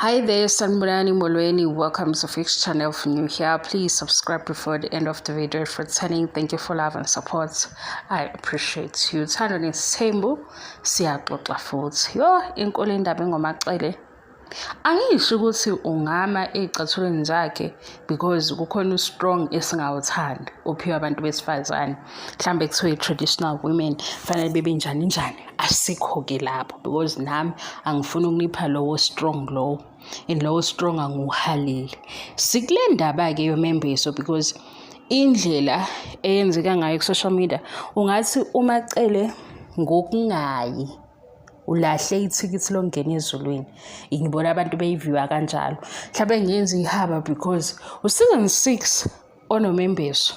Hi there, Sanbonani Molweni. Welcome to Fix Channel. If you're new here, please subscribe before the end of the video. For turning, thank you for love and support. I appreciate you. Thandani Sembu, siyaxoxa futhi. Yo, inkulu indaba engomacele. Angisho ukuthi ungama ezicathulweni zakhe because kukhona strong esingawuthanda uphiwa abantu besifazane. Mhlambe kuthiwe traditional women fanele bebe njani asikho ke lapho because nami angifuni ukunipha lowo strong low. In low strong anguhalile. Sikule ndaba ke yomembeso because indlela eyenzeka ngayo ku social media ungathi umacele ngokungayi ulahle ithikithi lokungena ezulwini. Ngibona abantu beyiviwa kanjalo. Mhlawumbe ngiyenza ihaba because u-season 6 onomembeso,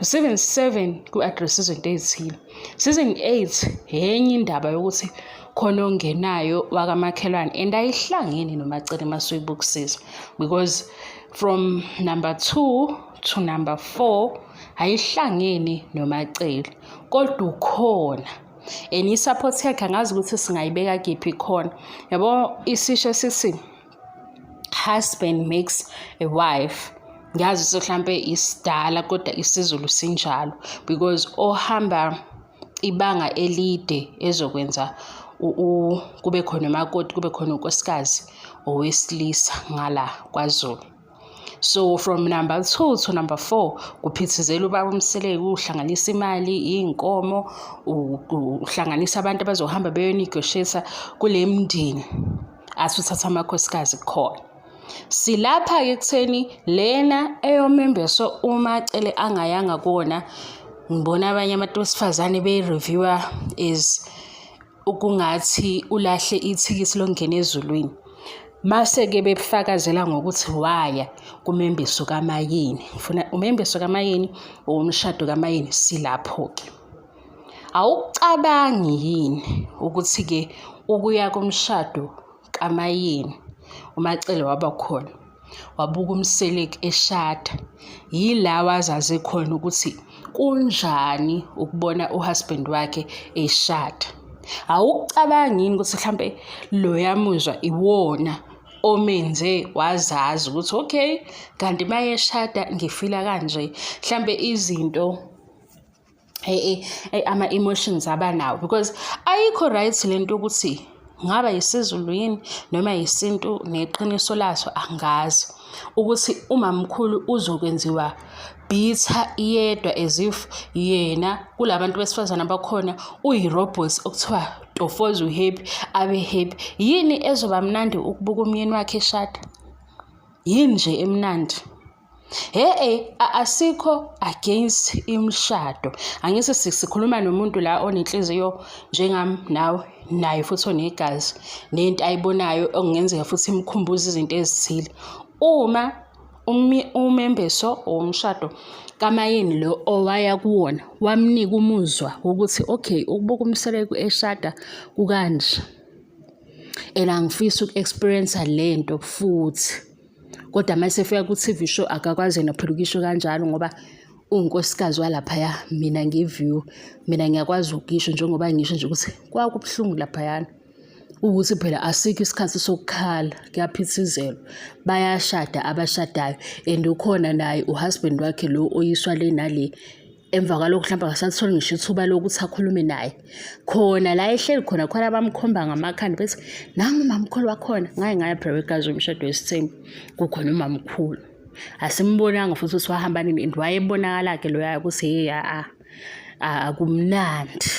u-season 7 ku-address izinto ezithile, season 8 yenye indaba yokuthi khona ongenayo wakamakhelwane and ayihlangene nomacele masuyibukisisa because from number 2 to number 4 ayihlangene nomacele kodwa ukhona. And i-support yakhe angazi ukuthi singayibeka kephi khona. Yabo isisho sithi husband makes a wife. Ngiyazi sohlambe isidala kodwa isiZulu sinjalo because ohamba ibanga elide ezokwenza kube khona umakoti kube khona unkosikazi owesilisa ngala kwaZulu. So from number 2 to number 4 kuphithizela ubaba umseleki uhlanganisa imali inkomo uhlanganisa abantu abazohamba beyonegotiate kule mndini athi uthatha amakhosikazi khona. Silapha ke kutheni lena eyomembeso umacele angayanga kuona. Ngibona abanye abantu besifazane be-reviewer is ukungathi ulahle ithikithi lokungena ezulwini. Mase ke befakazela ngokuthi waya kumembeso kaMayini. Ngifuna umembeso kaMayini umshado kaMayini silapho ke. Awucabangi yini ukuthi ke ukuya kumshado kaMayini umacele waba khona. Wabuka umseleki eshada. Yila wazazi khona ukuthi kunjani ukubona uhusband wakhe eshada. Awucabangi yini ukuthi mhlambe lo yamuzwa iwona omenze wazazi ukuthi okay kanti mayeshada ngifila kanje mhlambe izinto ama emotions abanawo because ayikho right lento ukuthi ngaba isiZulu yini noma isintu neqiniso laso angazi ukuthi umamkhulu uzokwenziwa bitter yedwa as if yena kulabantu besifazana abakhona uyirobots okuthiwa tofoza uhappy abe happy. Yini ezoba mnandi ukubuka umyeni wakhe eshada? Yini nje emnandi? Asikho against imshado. Angise sikhuluma nomuntu la onenhliziyo njengami nawe naye futhi onegazi nento ayibonayo okungenzeka futhi imkhumbuza izinto ezithile. Uma umembeso omshado kaMayini lo owaya kuwona wamnika umuzwa ukuthi okay ukubuka umseleki eshada kukanje. Angifisa uku-experience lento futhi. Kodwa mase efika ku TV show akakwazi nophulukisho kanjalo ngoba unkosikazi walapha mina ngiview mina ngiyakwazi ukisho njengoba ngisho nje ukuthi kwakubuhlungu lapha yana ukuthi phela asikho isikhathi sokukhala kuyaphithizelwa bayashada abashadayo and ukhona naye uhusband wakhe lo oyiswa le nale emva kwalokho mhlawumbe akasatholi ngisho ithuba lokuthi akhulume naye khona la ehleli khona abamkhomba ngamakhanda bethi nangu umamkhulu wakhona ngaya phela umshado wesithembu kukhona umamkhulu asimbonanga futhi ukuthi wahamba nini and wayebonakala ke lo yaya ukuthi akumnandi.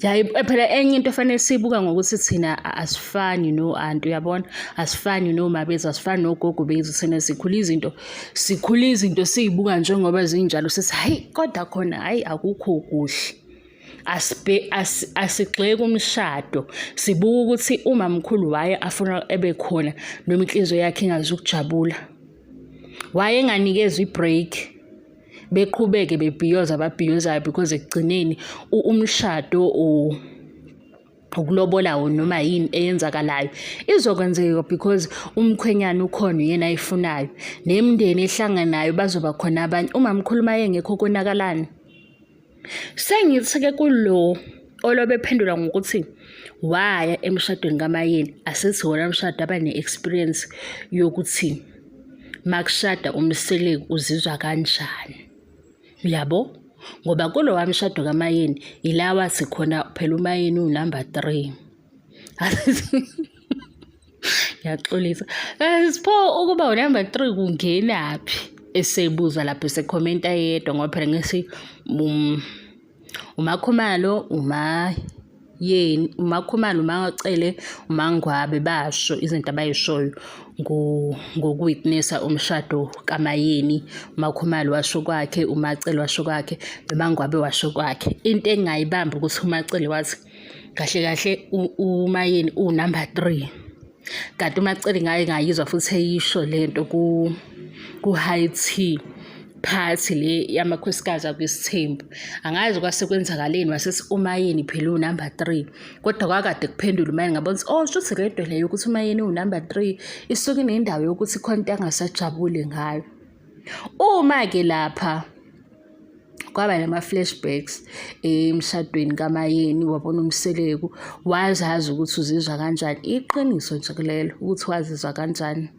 Yayi phela enye into efanele sibuka ngokuthi thina asifani no antu uyabona asifani no mabezi asifani nogogo bethu thina sikhula izinto sizibuka njengoba zinjalo sithi hayi kodwa khona hayi akukho kuhle asigxeke umshado sibuka ukuthi umamkhulu waye afuna ebe khona noma inhliziyo yakhe ingazukujabula waye enganikezwe ibreak beqhubeke bebhiyoza ababhiyozayo because ekugcineni umshado ukulobola noma yini eyenzakalayo izokwenzeka because umkhwenyana ukhona yena ayifunayo nemndeni ehlanganayo bazoba khona abanye umamkhulu maye ngekho konakalani. Sengithi ke kulo olobephendula ngokuthi waya emshadweni kaMayeni. Asithi wona mshado abane-experience yokuthi makushada umseleki uzizwa kanjani, yabo? Ngoba kulowa mshado kaMayeni ila wathi khona phela uMayeni unumber 3. Ngiyaxolisa. Sipho ukuba unumber 3 kungenaphi? Esebuza lapho esekhomenta yedwa ngoba phela ngithi uMakhumalo, uMayeni, uMakhumalo, uMacele, uMangwabe basho izinto abayishoyo ngokuwitnessa umshado kaMayeni. uMakhumalo washo kwakhe, uMacele washo kwakhe, noMangwabe washo kwakhe. Into engingayibamba ukuthi uMacele wathi kahle kahle uMayeni unumber 3. Kanti uMacele ngayizwa futhi eyisho lento ku-High Tea party le yamakhosikazi akwisithembu. Angazi kwase kwenzakaleni wasithi uMayeni phela unumber 3. Kodwa kwakade kuphendula uMayeni ngabona ukuthi shuthi redwe leyo ukuthi uMayeni unumber 3 isuke inendawo yokuthi khona into angasajabule ngayo. Uma-ke lapha kwaba nama-flashbacks emshadweni kaMayeni, wabona umseleku, wazazi ukuthi uzizwa kanjani. Iqiniso nje kulelo ukuthi wazizwa kanjani.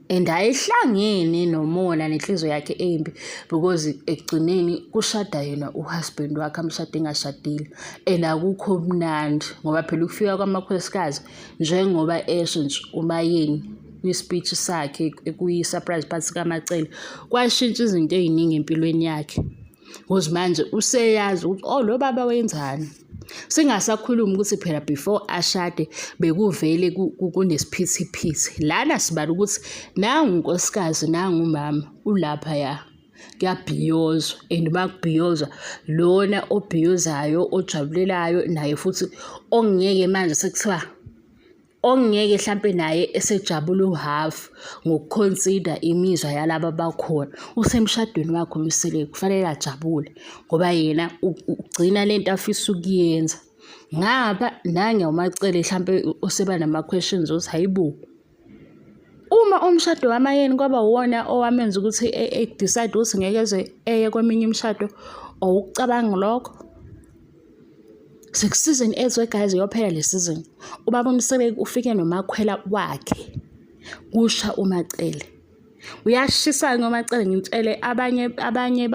And ayihlangene nomona nenhliziyo yakhe embi because ekugcineni kushada yena uhusband wakhe amshade engashadile. And akukho mnandi ngoba phela ukufika kwamakhosikazi njengoba esho nje uMayeni kwi-speech sakhe kuyi-surprise party kaMacele kwashintsha izinto ey'ningi empilweni yakhe. Because manje useyazi ukuthi lo baba wenzani. Singasakhulumi ukuthi phela before ashade bekuvele kunesiphithiphithi. Lana sibala ukuthi nangu unkosikazi nangu umama ulaphaya kuyabhiyozwa. And makubhiyozwa lona obhiyozayo ojabulelayo naye futhi ongeke manje sekuthiwa ongeke mhlampe naye esejabula uhalf ngokuconsider imizwa yalabo abakhona. Usemshadweni wakhe umseleki kufanele ajabule ngoba yena ugcina lento afisa ukuyenza. Ngapha nange uMacele mhlampe oseba nama-questions ukuthi hayibo, uma umshado waMayeni kwaba uwona owamenza ukuthi decide ukuthi ngeke eze eye kweminye imishado, ukucabanga lokho. Season 8 guys yophela le season. Ubaba uMseleki ufike noMakhwela wakhe kusha uMacele. Uyashisa ngoMacele ngimtshele abanye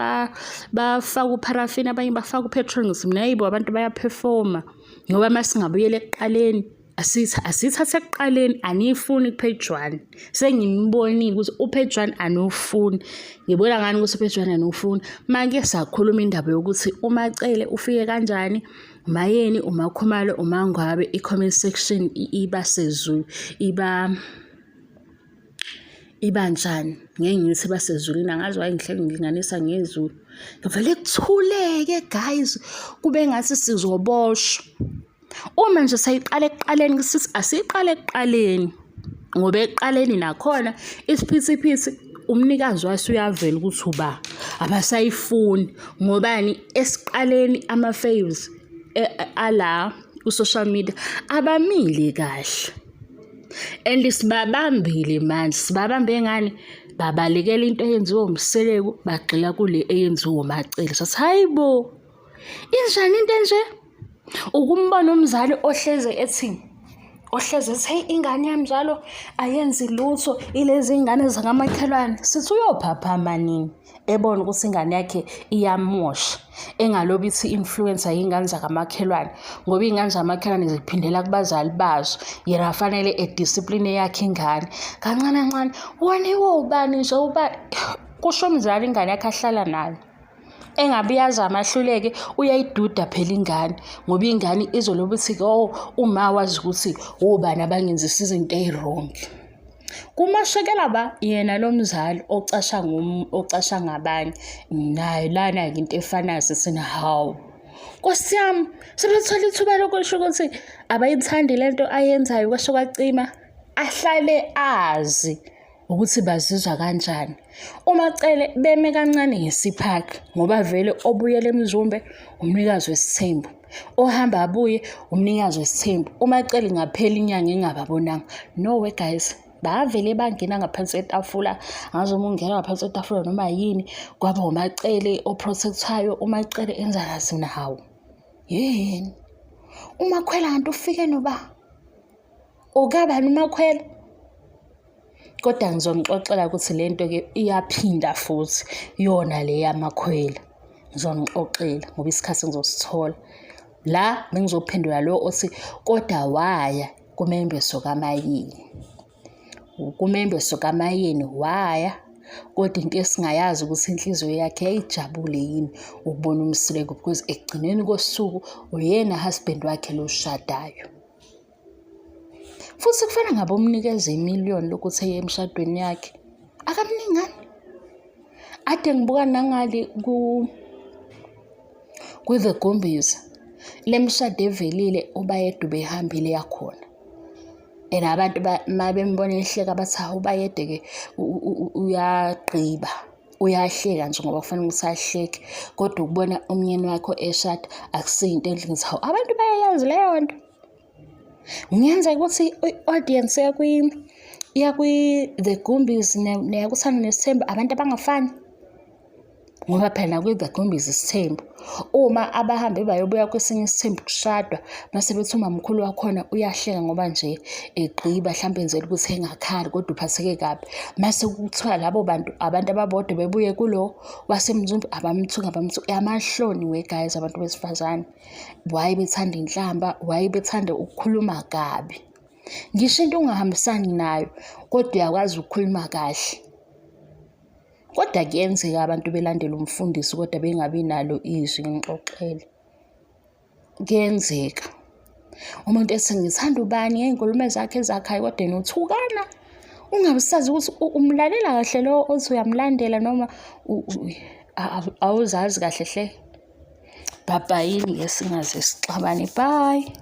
bafaka uparafini, abanye bafaka upetrol. Mina yibo abantu bayaperforma ngoba masingabuyela ekuqaleni asithathe ekuqaleni anifuni kupage 1. Sengimbonile ukuthi upage 1 anofuni. Ngibona ngani ukuthi upage 1 anofuni. Manje sakhuluma indaba yokuthi uMacele ufike kanjani, uMayeni, uMakhumalo, uMangwabe, i-comment section iba sezulu, iba njani. Ngeke ngithi basezulwini, angazi why ngihleli ngilinganisa ngezulu. Ngivele kuthuleke guys kube ngathi sizoboshwa. Uma nje sayiqala ekuqaleni sithi asiqale ekuqaleni ngoba ekuqaleni nakhona isiphithiphithi umnikazi waso uyavela ukuthi uba abasayifuni ngobani esiqaleni ama-faves ala ku-social media abamile kahle. And sibabambile manje, sibabambe ngani? Babalekela into eyenziwa umseleko bagxila kule eyenziwa uMacele. Sathi hayibo, injani into enje? Ukumbona umzali ohleze ethi hey ingane yami njalo ayenzi lutho, ilezi ingane zakamakhelwane. Sithi uyophaphama nini ebona ukuthi ingane yakhe iyamosha, engalobi ithi influencer y'ngane zakamakhelwane ngoba iy'ngane zakamakhelwane ziphindela kubazali bazo. Yena fanele ediscipline yakhe ingane kancane kancane. Wena ubani nje ubani? Kusho umzali ingane yakhe ahlala nayo engabe yazama ahluleke uyayiduda phela ingane ngoba ingane izoloba ithi uma wazi ukuthi ubani abangenza izinto ezirong. Kumashekela ba yena lo mzali ocasha ngabanye nayo lana into efanayo sesina hawu Nkosi yami sebethola ithuba lokusho ukuthi abayithandi lento ayenzayo kwasho kwacima ahlale azi ukuthi bazizwa kanjani. uMacele beme kancane ngesiphakhe ngoba vele obuyele emzumbe umnikazi wesithembu, ohamba abuye umnikazi wesithembu. uMacele ngaphela inyanga engababonanga. No way guys, bavele bangena ngaphansi kwetafula. Ngazo ungena ngaphansi kwetafula noma yini kwaba uMacele oprotectwayo. uMacele enza kazi nawo yini uMakhwela kanti ufike noba okabani uMakhwela. Kodwa ngizonixoxela ukuthi lento-ke iyaphinda futhi yona le yaMakhwela. Ngizonixoxela ngoba isikhathi ngizosithola. La bengizophendula lo othi kodwa waya kumembeso kaMayeni. Kumembeso kaMayeni waya, kodwa into esingayazi ukuthi inhliziyo yakhe yayijabule yini ukubona uMsileko because ekugcineni kosuku uyena husband wakhe lo shadayo. Futhi kufanele ngabe umnikeza $1,000,000 lokuthi eye emshadweni yakhe. Akamningani. Ade ngibuka nangali ku-The Gombies. Le mshado evelile ubayede behambile yakhona. And abantu mabembona ehleka bathi ubayede-ke uyagqiba. Uyahleka nje ngoba kufanele ukuthi ahleke. Kodwa ukubona umyeni wakho eshada akusiyinto enhle ngithi hawu abantu bayayazi leyo nto. Ngiyenzeka ukuthi i-audience yakwi-The Gombies neyakuthanda nesithembu abantu abangafani. Ngoba phela nakwi-The Gombies isithembu. Uma abahambe bayobuya kwesinye isithembu kushadwa mase bethi umamkhulu wakhona uyahleka ngoba nje egqiba mhlawumbe enzela ukuthi engakhali kodwa uphatheke kabi. Mase kuthiwa labo bantu abantu ababodwa bebuye kulo wasemzumbe abamthuka. Amahloni we-guys abantu besifazane. Why bethanda inhlamba, why bethanda ukukhuluma kabi. Ngisho into ungahambisani nayo kodwa uyakwazi ukukhuluma kahle. Kodwa kuyenzeka abantu belandela umfundisi kodwa bengabi nalo izwi ngixoxele. Kuyenzeka. Umuntu ethi ngithanda ubani ngeinkulumo zakhe ezakhayo kodwa enothukana. Ungabisazi ukuthi umlalela kahle lo othi uyamlandela noma awuzazi kahle hle. Bye bye, singaze sixabane. Bye.